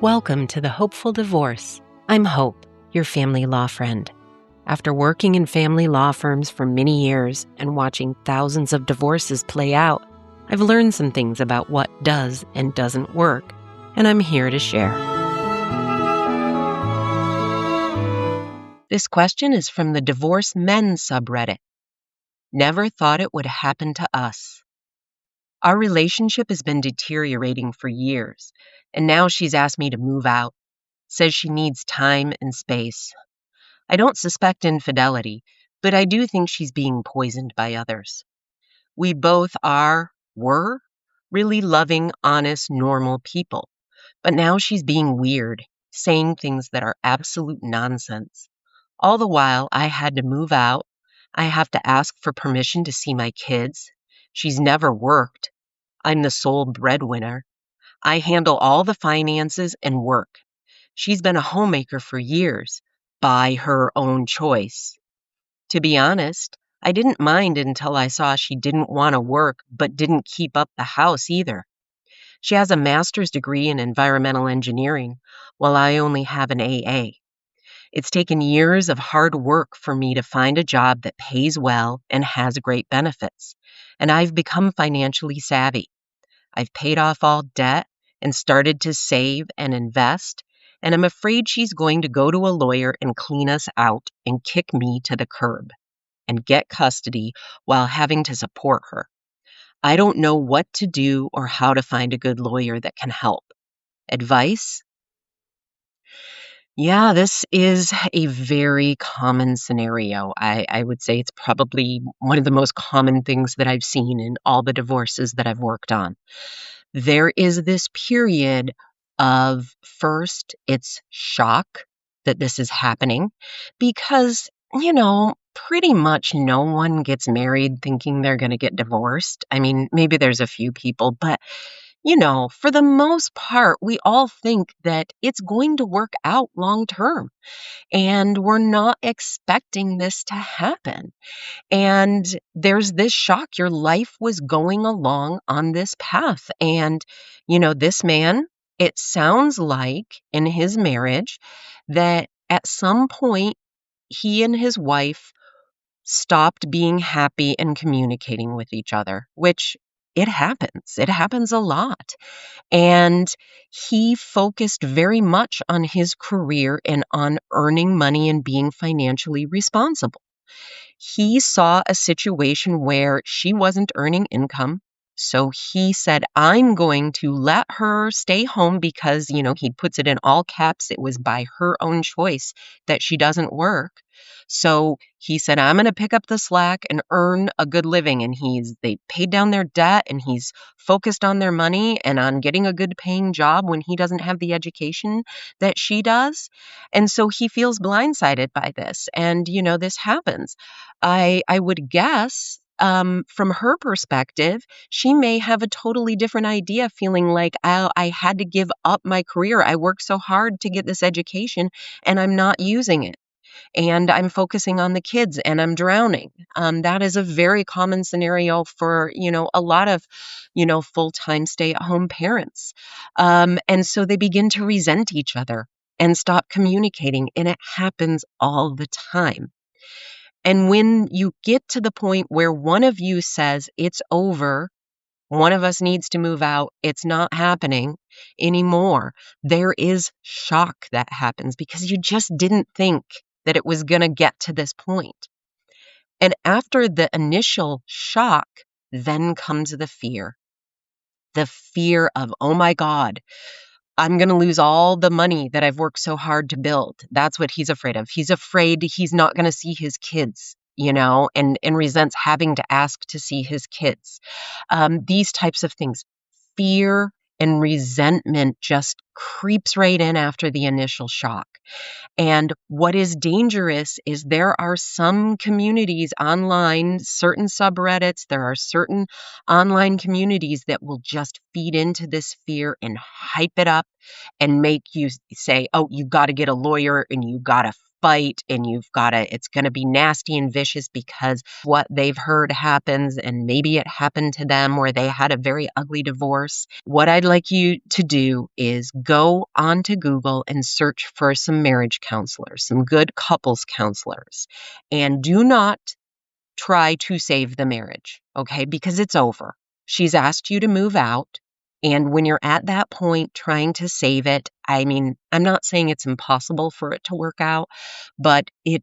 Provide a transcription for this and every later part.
Welcome to The Hopeful Divorce. I'm Hope, your family law friend. After working in family law firms for many years and watching thousands of divorces play out, I've learned some things about what does and doesn't work, and I'm here to share. This question is from the Divorce Men subreddit. Never thought it would happen to us. Our relationship has been deteriorating for years, and now she's asked me to move out. Says she needs time and space. I don't suspect infidelity, but I do think she's being poisoned by others. We both were really loving, honest, normal people. But now she's being weird, saying things that are absolute nonsense. All the while, I had to move out. I have to ask for permission to see my kids. She's never worked. I'm the sole breadwinner. I handle all the finances and work. She's been a homemaker for years, by her own choice. To be honest, I didn't mind until I saw she didn't want to work but didn't keep up the house either. She has a master's degree in environmental engineering, while I only have an AA. It's taken years of hard work for me to find a job that pays well and has great benefits, and I've become financially savvy. I've paid off all debt and started to save and invest, and I'm afraid she's going to go to a lawyer and clean us out and kick me to the curb and get custody while having to support her. I don't know what to do or how to find a good lawyer that can help. Advice? Yeah, this is a very common scenario. I would say it's probably one of the most common things that I've seen in all the divorces that I've worked on. There is this period of first, it's shock that this is happening because, pretty much no one gets married thinking they're going to get divorced. I mean, maybe there's a few people, but for the most part, we all think that it's going to work out long term, and we're not expecting this to happen. And there's this shock. Your life was going along on this path. And, this man, it sounds like in his marriage that at some point he and his wife stopped being happy and communicating with each other, which it happens. It happens a lot. And he focused very much on his career and on earning money and being financially responsible. He saw a situation where she wasn't earning income. So he said, I'm going to let her stay home because, he puts it in all caps. It was by her own choice that she doesn't work. So he said, I'm going to pick up the slack and earn a good living. And they paid down their debt, and he's focused on their money and on getting a good paying job when he doesn't have the education that she does. And so he feels blindsided by this. And, this happens. I would guess from her perspective, she may have a totally different idea, feeling like, I had to give up my career. I worked so hard to get this education and I'm not using it. And I'm focusing on the kids and I'm drowning. That is a very common scenario for, a lot of, full-time stay-at-home parents. And so they begin to resent each other and stop communicating. And it happens all the time. And when you get to the point where one of you says, it's over, one of us needs to move out, it's not happening anymore, there is shock that happens because you just didn't think that it was going to get to this point. And after the initial shock, then comes the fear. The fear of, oh my God, I'm going to lose all the money that I've worked so hard to build. That's what he's afraid of. He's afraid he's not going to see his kids, and resents having to ask to see his kids. These types of things. Fear and resentment just creeps right in after the initial shock. And what is dangerous is there are some communities online, certain subreddits, there are certain online communities that will just feed into this fear and hype it up and make you say, oh, you got to get a lawyer and you got to fight and it's going to be nasty and vicious because what they've heard happens and maybe it happened to them or they had a very ugly divorce. What I'd like you to do is go onto Google and search for some marriage counselors, some good couples counselors, and do not try to save the marriage, okay? Because it's over. She's asked you to move out. And when you're at that point trying to save it, I mean, I'm not saying it's impossible for it to work out, but it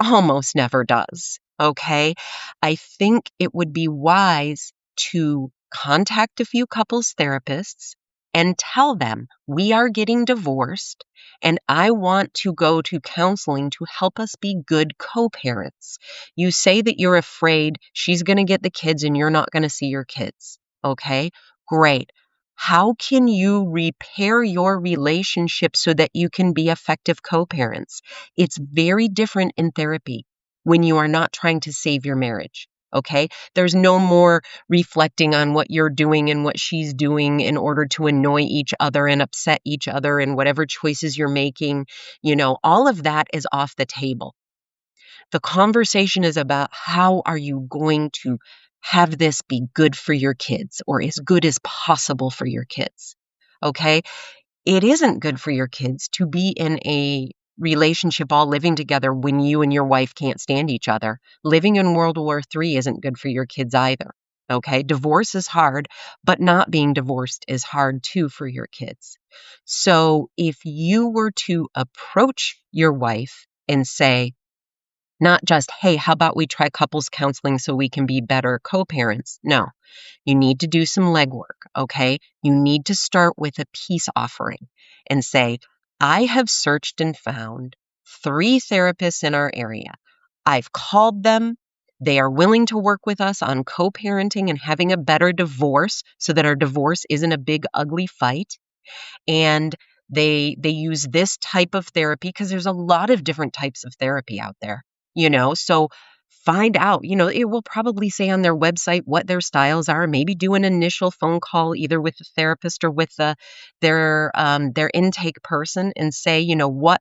almost never does, okay? I think it would be wise to contact a few couples therapists and tell them, we are getting divorced and I want to go to counseling to help us be good co-parents. You say that you're afraid she's going to get the kids and you're not going to see your kids, okay? Great. How can you repair your relationship so that you can be effective co-parents? It's very different in therapy when you are not trying to save your marriage. Okay? There's no more reflecting on what you're doing and what she's doing in order to annoy each other and upset each other and whatever choices you're making. All of that is off the table. The conversation is about how are you going to have this be good for your kids or as good as possible for your kids. Okay? It isn't good for your kids to be in a relationship all living together when you and your wife can't stand each other. Living in World War III isn't good for your kids either. Okay? Divorce is hard, but not being divorced is hard too for your kids. So if you were to approach your wife and say, not just, hey, how about we try couples counseling so we can be better co-parents? No, you need to do some legwork, okay? You need to start with a peace offering and say, I have searched and found 3 therapists in our area. I've called them. They are willing to work with us on co-parenting and having a better divorce so that our divorce isn't a big, ugly fight. And they use this type of therapy because there's a lot of different types of therapy out there, so find out, it will probably say on their website what their styles are. Maybe do an initial phone call either with the therapist or with their intake person and say, what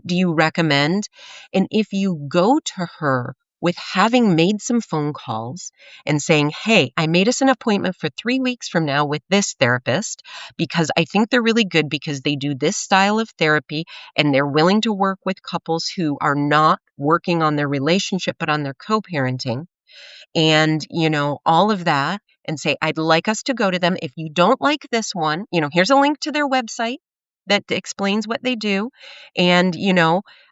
do you recommend? And if you go to her with having made some phone calls and saying, hey, I made us an appointment for 3 weeks from now with this therapist because I think they're really good because they do this style of therapy and they're willing to work with couples who are not working on their relationship but on their co-parenting and, all of that, and say, I'd like us to go to them. If you don't like this one, here's a link to their website that explains what they do. And,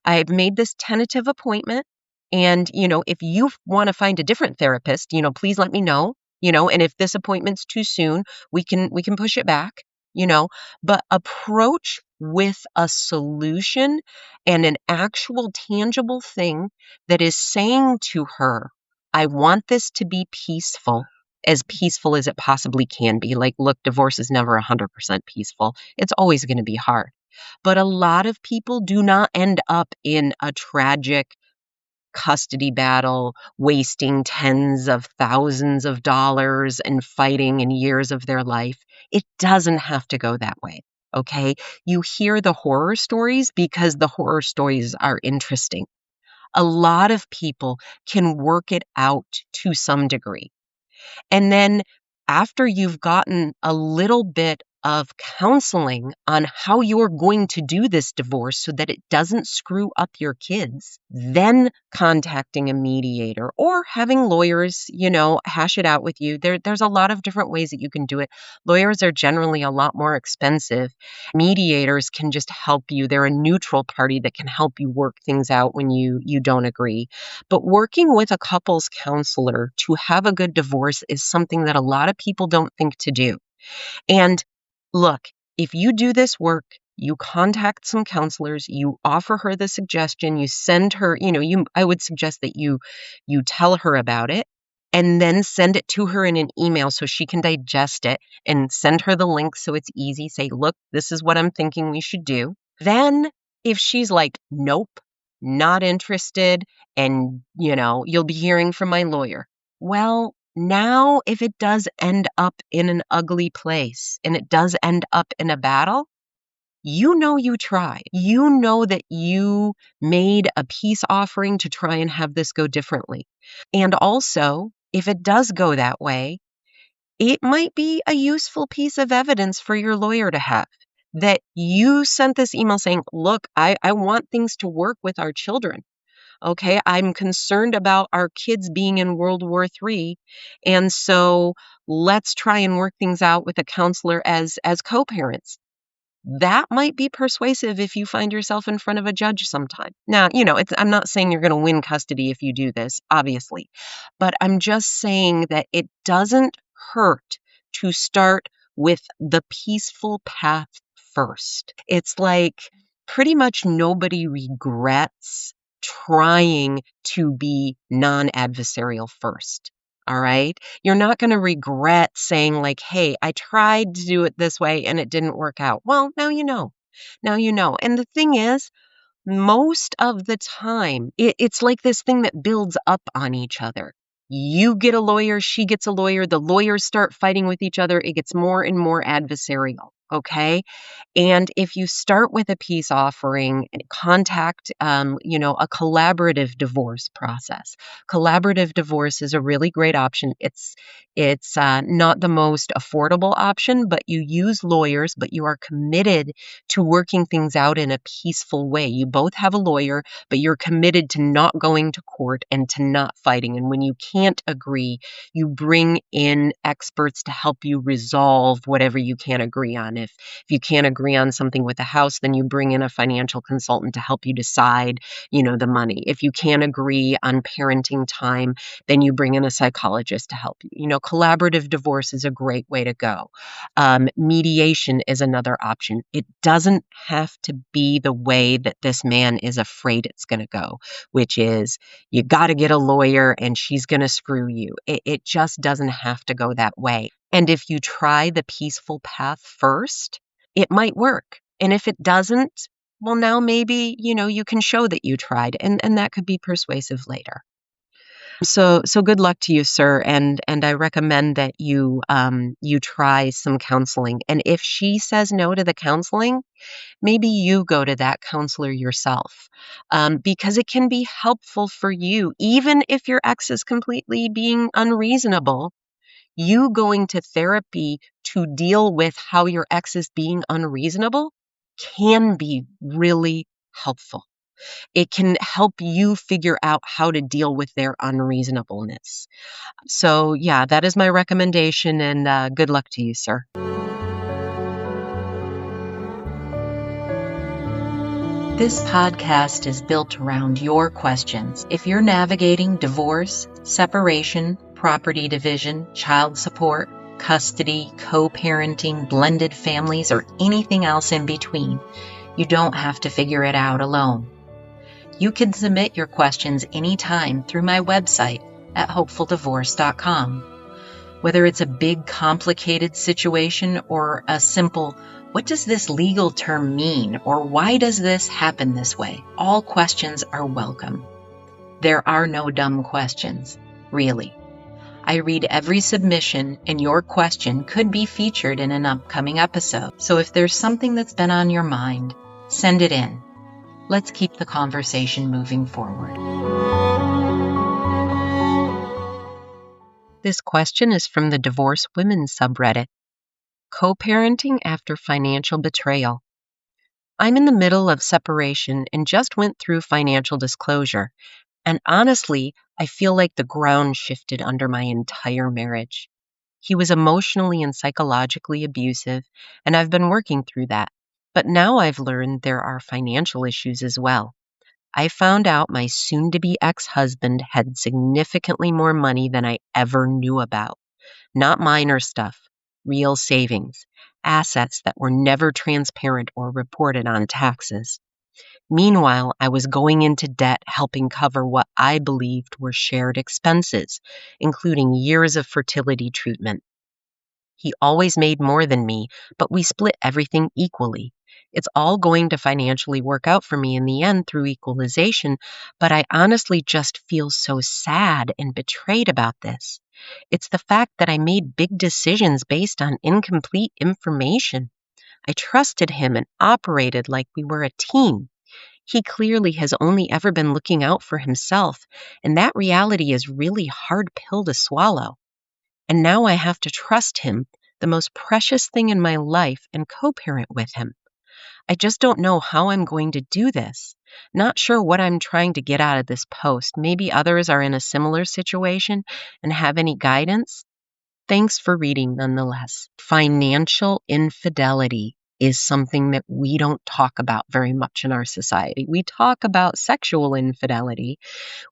I've made this tentative appointment. And, if you want to find a different therapist, please let me know, and if this appointment's too soon, we can push it back, but approach with a solution and an actual tangible thing that is saying to her, I want this to be peaceful as it possibly can be. Like, look, divorce is never 100% peaceful. It's always going to be hard. But a lot of people do not end up in a tragic custody battle, wasting tens of thousands of dollars and fighting in years of their life. It doesn't have to go that way. Okay. You hear the horror stories because the horror stories are interesting. A lot of people can work it out to some degree. And then after you've gotten a little bit of counseling on how you're going to do this divorce so that it doesn't screw up your kids, then contacting a mediator or having lawyers, hash it out with you. There's a lot of different ways that you can do it. Lawyers are generally a lot more expensive. Mediators can just help you. They're a neutral party that can help you work things out when you don't agree. But working with a couples counselor to have a good divorce is something that a lot of people don't think to do. And look, if you do this work, you contact some counselors, you offer her the suggestion, you send her, I would suggest that you tell her about it and then send it to her in an email so she can digest it and send her the link so it's easy. Say, look, this is what I'm thinking we should do. Then if she's like, nope, not interested, and, you'll be hearing from my lawyer. Well, now, if it does end up in an ugly place and it does end up in a battle, you know you tried. You know that you made a peace offering to try and have this go differently. And also, if it does go that way, it might be a useful piece of evidence for your lawyer to have that you sent this email saying, look, I want things to work with our children. Okay, I'm concerned about our kids being in World War III. And so let's try and work things out with a counselor as co-parents. That might be persuasive if you find yourself in front of a judge sometime. Now, I'm not saying you're going to win custody if you do this, obviously, but I'm just saying that it doesn't hurt to start with the peaceful path first. It's like pretty much nobody regrets trying to be non-adversarial first. All right. You're not going to regret saying, like, hey, I tried to do it this way and it didn't work out. Well, now you know. Now you know. And the thing is, most of the time, it's like this thing that builds up on each other. You get a lawyer, she gets a lawyer, the lawyers start fighting with each other. It gets more and more adversarial. Okay. And if you start with a peace offering, contact, a collaborative divorce process. Collaborative divorce is a really great option. It's not the most affordable option, but you use lawyers, but you are committed to working things out in a peaceful way. You both have a lawyer, but you're committed to not going to court and to not fighting. And when you can't agree, you bring in experts to help you resolve whatever you can't agree on. If you can't agree on something with the house, then you bring in a financial consultant to help you decide, the money. If you can't agree on parenting time, then you bring in a psychologist to help you. Collaborative divorce is a great way to go. Mediation is another option. It doesn't have to be the way that this man is afraid it's going to go, which is you got to get a lawyer and she's going to screw you. It just doesn't have to go that way. And if you try the peaceful path first, it might work. And if it doesn't, well, now maybe, you can show that you tried and that could be persuasive later. So good luck to you, sir. And I recommend that you try some counseling. And if she says no to the counseling, maybe you go to that counselor yourself, because it can be helpful for you, even if your ex is completely being unreasonable. You going to therapy to deal with how your ex is being unreasonable can be really helpful. It can help you figure out how to deal with their unreasonableness. So, yeah, that is my recommendation, and good luck to you, sir. This podcast is built around your questions. If you're navigating divorce, separation, property division, child support, custody, co-parenting, blended families, or anything else in between, you don't have to figure it out alone. You can submit your questions anytime through my website at hopefuldivorce.com. Whether it's a big, complicated situation or a simple, what does this legal term mean, or why does this happen this way? All questions are welcome. There are no dumb questions, really. I read every submission, and your question could be featured in an upcoming episode. So if there's something that's been on your mind, send it in. Let's keep the conversation moving forward. This question is from the Divorce Women subreddit. Co-parenting after financial betrayal. I'm in the middle of separation and just went through financial disclosure. And honestly, I feel like the ground shifted under my entire marriage. He was emotionally and psychologically abusive, and I've been working through that. But now I've learned there are financial issues as well. I found out my soon-to-be ex-husband had significantly more money than I ever knew about. Not minor stuff, real savings, assets that were never transparent or reported on taxes. Meanwhile, I was going into debt helping cover what I believed were shared expenses, including years of fertility treatment. He always made more than me, but we split everything equally. It's all going to financially work out for me in the end through equalization, but I honestly just feel so sad and betrayed about this. It's the fact that I made big decisions based on incomplete information. I trusted him and operated like we were a team. He clearly has only ever been looking out for himself, and that reality is really hard pill to swallow. And now I have to trust him, the most precious thing in my life, and co-parent with him. I just don't know how I'm going to do this. Not sure what I'm trying to get out of this post. Maybe others are in a similar situation and have any guidance. Thanks for reading nonetheless. Financial infidelity is something that we don't talk about very much in our society. We talk about sexual infidelity.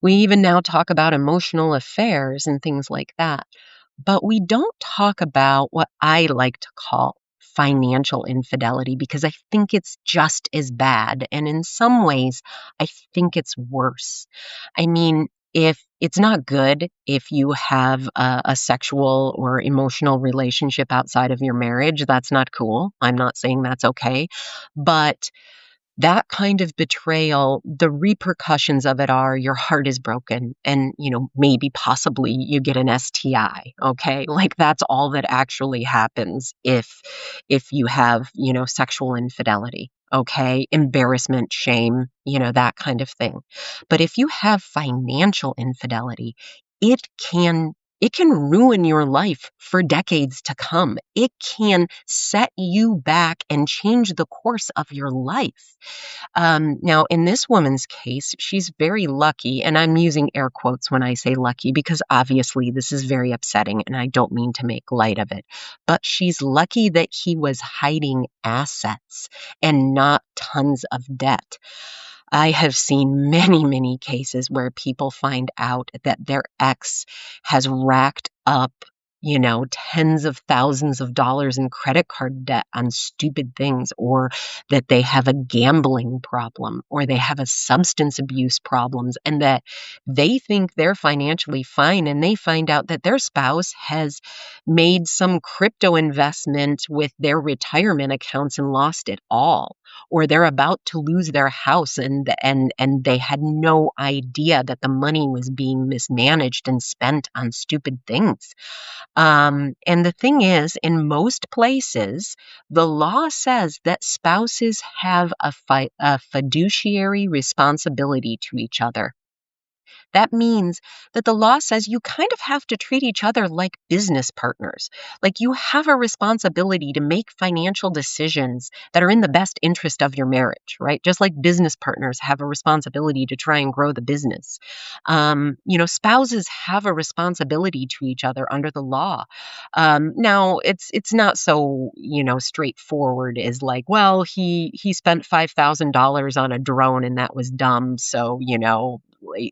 We even now talk about emotional affairs and things like that. But we don't talk about what I like to call financial infidelity because I think it's just as bad. And in some ways, I think it's worse. I mean, if it's not good if you have a sexual or emotional relationship outside of your marriage, that's not cool. I'm not saying that's okay. But that kind of betrayal, the repercussions of it are your heart is broken and, maybe possibly you get an STI, okay? Like that's all that actually happens if you have, sexual infidelity, okay? Embarrassment, shame, that kind of thing. But if you have financial infidelity, it can it can ruin your life for decades to come. It can set you back and change the course of your life. Now, in this woman's case, she's very lucky, and I'm using air quotes when I say lucky because obviously this is very upsetting and I don't mean to make light of it. But she's lucky that he was hiding assets and not tons of debt. I have seen many, many cases where people find out that their ex has racked up, tens of thousands of dollars in credit card debt on stupid things, or that they have a gambling problem, or they have a substance abuse problems, and that they think they're financially fine, and they find out that their spouse has made some crypto investment with their retirement accounts and lost it all, or they're about to lose their house and they had no idea that the money was being mismanaged and spent on stupid things. And the thing is, in most places, the law says that spouses have a fiduciary responsibility to each other. That means that the law says you kind of have to treat each other like business partners. Like you have a responsibility to make financial decisions that are in the best interest of your marriage, right? Just like business partners have a responsibility to try and grow the business. Spouses have a responsibility to each other under the law. Now, it's not so straightforward as like, well, he spent $5,000 on a drone and that was dumb, so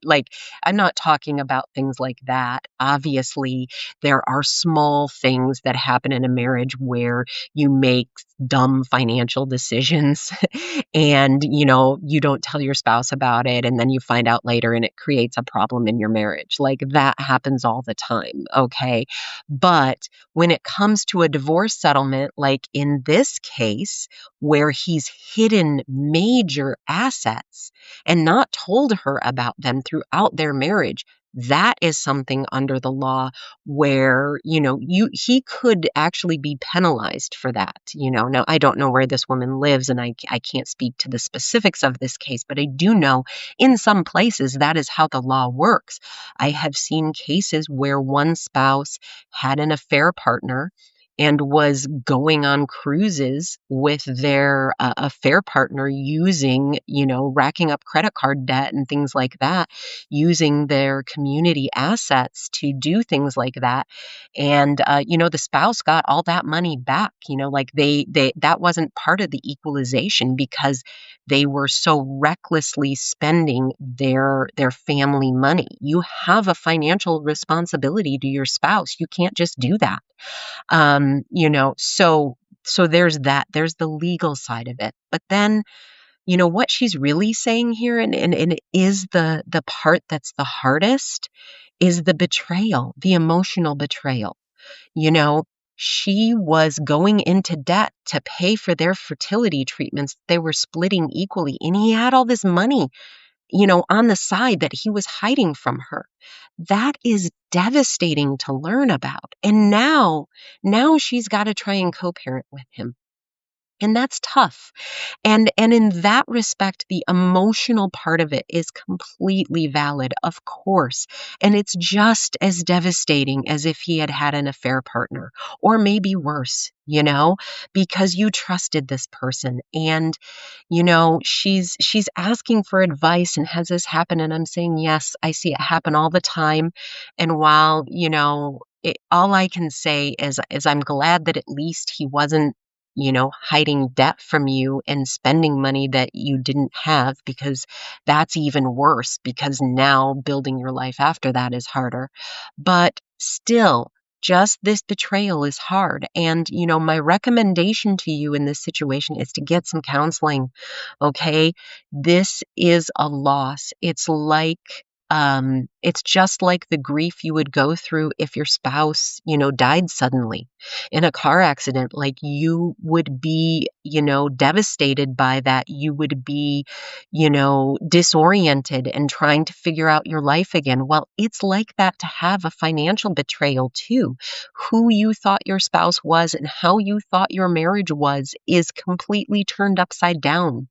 like I'm not talking about things like that. Obviously, there are small things that happen in a marriage where you make dumb financial decisions and, you don't tell your spouse about it and then you find out later and it creates a problem in your marriage. Like that happens all the time, okay? But when it comes to a divorce settlement, like in this case, where he's hidden major assets and not told her about them throughout their marriage, that is something under the law where, he could actually be penalized for that. Now I don't know where this woman lives and I can't speak to the specifics of this case, but I do know in some places that is how the law works. I have seen cases where one spouse had an affair partner and was going on cruises with their affair partner using, racking up credit card debt and things like that, using their community assets to do things like that. And, the spouse got all that money back, like that wasn't part of the equalization because they were so recklessly spending their family money. You have a financial responsibility to your spouse. You can't just do that. So there's that. There's the legal side of it. But then, what she's really saying here, and it is the part that's the hardest, is the betrayal, the emotional betrayal. You know, she was going into debt to pay for their fertility treatments. They were splitting equally, and he had all this money, on the side that he was hiding from her. That is devastating to learn about. And now she's got to try and co-parent with him. And that's tough. And in that respect, the emotional part of it is completely valid, of course. And it's just as devastating as if he had had an affair partner, or maybe worse, because you trusted this person. And she's asking for advice and has this happen, and I'm saying, yes, I see it happen all the time. And while all I can say is I'm glad that at least he wasn't hiding debt from you and spending money that you didn't have, because that's even worse, because now building your life after that is harder. But still, just this betrayal is hard. And, my recommendation to you in this situation is to get some counseling. Okay. This is a loss. It's just like the grief you would go through if your spouse, died suddenly in a car accident. Like, you would be, devastated by that. You would be, disoriented and trying to figure out your life again. Well, it's like that to have a financial betrayal too. Who you thought your spouse was and how you thought your marriage was is completely turned upside down.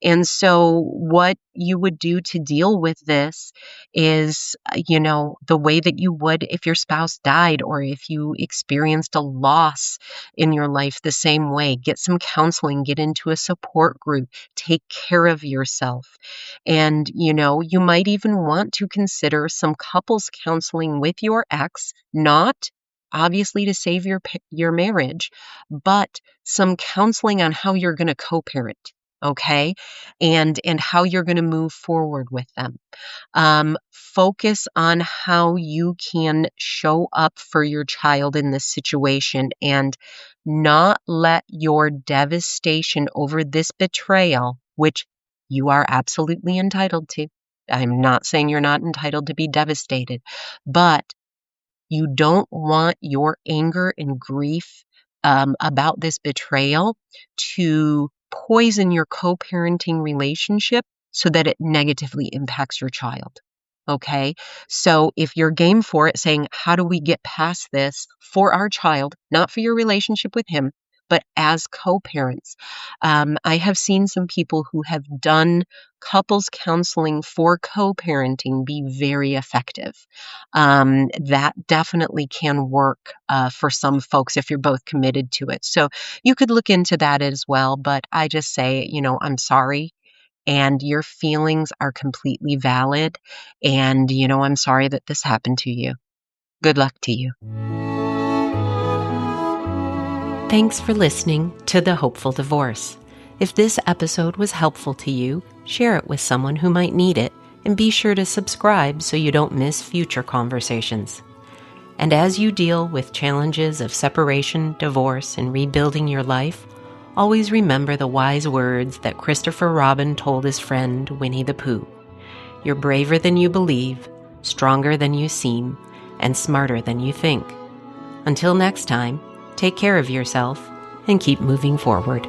And so what you would do to deal with this is, the way that you would if your spouse died, or if you experienced a loss in your life, the same way. Get some counseling, get into a support group, take care of yourself. And, you might even want to consider some couples counseling with your ex, not obviously to save your marriage, but some counseling on how you're going to co-parent. Okay. And how you're going to move forward with them. Focus on how you can show up for your child in this situation, and not let your devastation over this betrayal, which you are absolutely entitled to. I'm not saying you're not entitled to be devastated, but you don't want your anger and grief about this betrayal to poison your co-parenting relationship so that it negatively impacts your child. Okay. So if you're game for it, saying, how do we get past this for our child, not for your relationship with him, but as co-parents? I have seen some people who have done couples counseling for co-parenting be very effective. That definitely can work for some folks if you're both committed to it. So you could look into that as well. But I just say, I'm sorry. And your feelings are completely valid. And, I'm sorry that this happened to you. Good luck to you. Thanks for listening to The Hopeful Divorce. If this episode was helpful to you, share it with someone who might need it, and be sure to subscribe so you don't miss future conversations. And as you deal with challenges of separation, divorce, and rebuilding your life, always remember the wise words that Christopher Robin told his friend Winnie the Pooh. You're braver than you believe, stronger than you seem, and smarter than you think. Until next time, take care of yourself and keep moving forward.